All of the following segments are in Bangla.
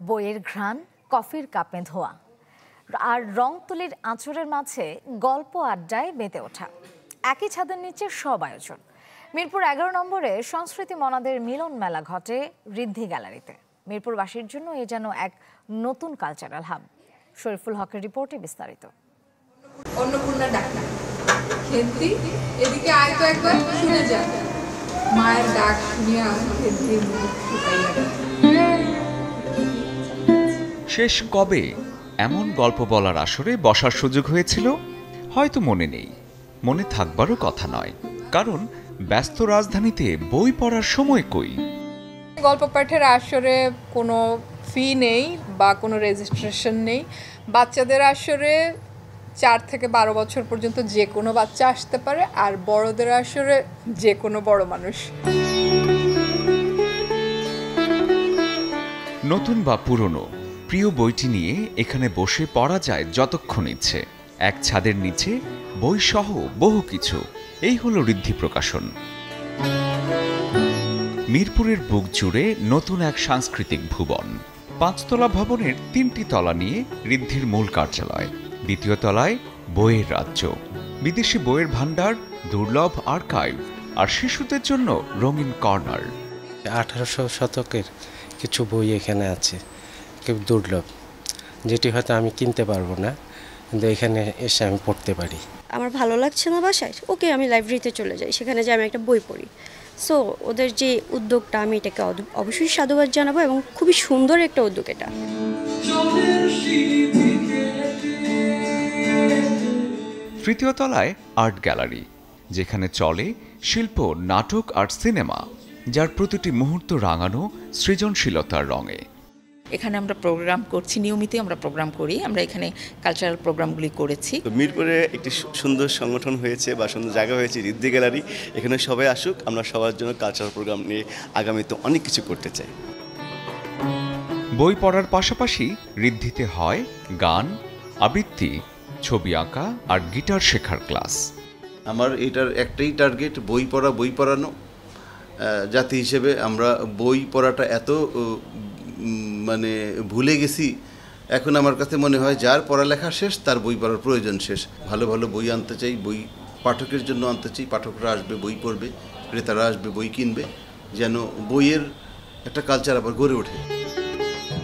বইয়ের ঘ্রাণ, কফির কাপে ধোয়া আর রং তুলির আঁচড়ের মাঝে গল্প আড্ডায় মেতে ওঠা। একই ছাদের নিচে সব আয়োজন। মিরপুর 11 নম্বরে সংস্কৃতি মনাদের মিলন মেলা ঘটে ঋদ্ধি গ্যালারিতে। মিরপুরবাসীর জন্য এ যেন এক নতুন কালচারাল হাব। শরীফুল হকের রিপোর্টে বিস্তারিত। অন্নপূর্ণা ডাকনা খেন্তি এদিকে আয় তো একবার শুনে যা। মায়ের ডাক শুনিয়া খেন্তির মুখ শুকাইয়া গেল। শেষ কবে এমন গল্প বলার আসরে বসার সুযোগ হয়েছিল হয়তো মনে নেই, মনে থাকবারও কথা নয়, কারণ ব্যস্ত রাজধানীতে বই পড়ার সময় কই। গল্প পাঠের আসরে কোনো ফি নেই বা কোনো রেজিস্ট্রেশন নেই। বাচ্চাদের আসরে 4 থেকে 12 বছর পর্যন্ত যে কোনো বাচ্চা আসতে পারে, আর বড়দের আসরে যে কোনো বড় মানুষ। নতুন বা পুরনো প্রিয় বইটি নিয়ে এখানে বসে পড়া যায় যতক্ষণ ইচ্ছে। এক ছাদের নিচে বই সহ বহু কিছু। এই হলো ঋদ্ধি প্রকাশন। মিরপুরের বুক জুড়ে নতুন এক সাংস্কৃতিক ভুবন। 5 তলা ভবনের 3টি তলা নিয়ে ঋদ্ধির মূল কার্যালয়। 2য় তলায় বইয়ের রাজ্য, বিদেশি বইয়ের ভাণ্ডার, দুর্লভ আর্কাইভ আর শিশুদের জন্য রঙিন কর্নার। 1800 শতকের কিছু বই এখানে আছে, খুব দুর্লভ, যেটি হয়তো আমি কিনতে পারবো না, কিন্তু এখানে এসে আমি পড়তে পারি। আমার ভালো লাগছে না বাসায়, ওকে আমি লাইব্রেরিতে চলে যাই, সেখানে যে আমি একটা বই পড়ি। সো ওদের যে উদ্যোগটা, আমি এটাকে অবশ্যই সাধুবাদ জানাবো এবং খুবই সুন্দর একটা উদ্যোগ এটা। 3য় তলায় আর্ট গ্যালারি, যেখানে চলে শিল্প, নাটক আর সিনেমা, যার প্রতিটি মুহূর্ত রাঙানো সৃজনশীলতার রঙে। এখানে আমরা প্রোগ্রাম করছি, নিয়মিতই আমরা প্রোগ্রাম করি। আমরা এখানে কালচারাল প্রোগ্রামগুলি করেছি। মিরপুরে একটি সুন্দর সংগঠন হয়েছে বা সুন্দর জায়গা হয়েছে ঋদ্ধি গ্যালারি। এখানে সবাই আসুক, আমরা সবার জন্য কালচারাল প্রোগ্রাম নিয়ে আগামীতে অনেক কিছু করতে চাই। বই পড়ার পাশাপাশি ঋদ্ধিতে হয় গান, আবৃত্তি, ছবি আঁকা আর গিটার শেখার ক্লাস। আমার এটার একটাই টার্গেট, বই পড়া, বই পড়ানো। জাতি হিসেবে আমরা বই পড়াটা এত ভুলে গেছি। এখন আমার কাছে মনে হয় যার পড়ালেখা শেষ তার বই পড়ার প্রয়োজন শেষ। ভালো ভালো বই আনতে চাই, বই পাঠকের জন্য আনতে চাই। পাঠকরা আসবে, বই পড়বে, ক্রেতারা আসবে, বই কিনবে, যেন বইয়ের একটা কালচার আবার গড়ে ওঠে।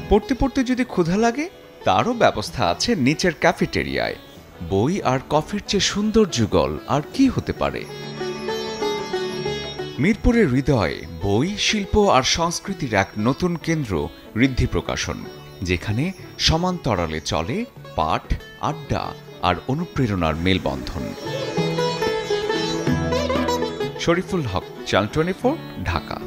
পড়তে পড়তে যদি ক্ষুধা লাগে, তারও ব্যবস্থা আছে নিচের ক্যাফেটেরিয়ায়। বই আর কফির চেয়ে সুন্দর যুগল আর কি হতে পারে। মিরপুরের হৃদয়ে বই, শিল্প আর সংস্কৃতির এক নতুন কেন্দ্র ঋদ্ধি প্রকাশন, যেখানে সমান্তরালে চলে পাঠ, আড্ডা আর অনুপ্রেরণার মেলবন্ধন। শরীফুল হক, চ্যানেল 24, ঢাকা।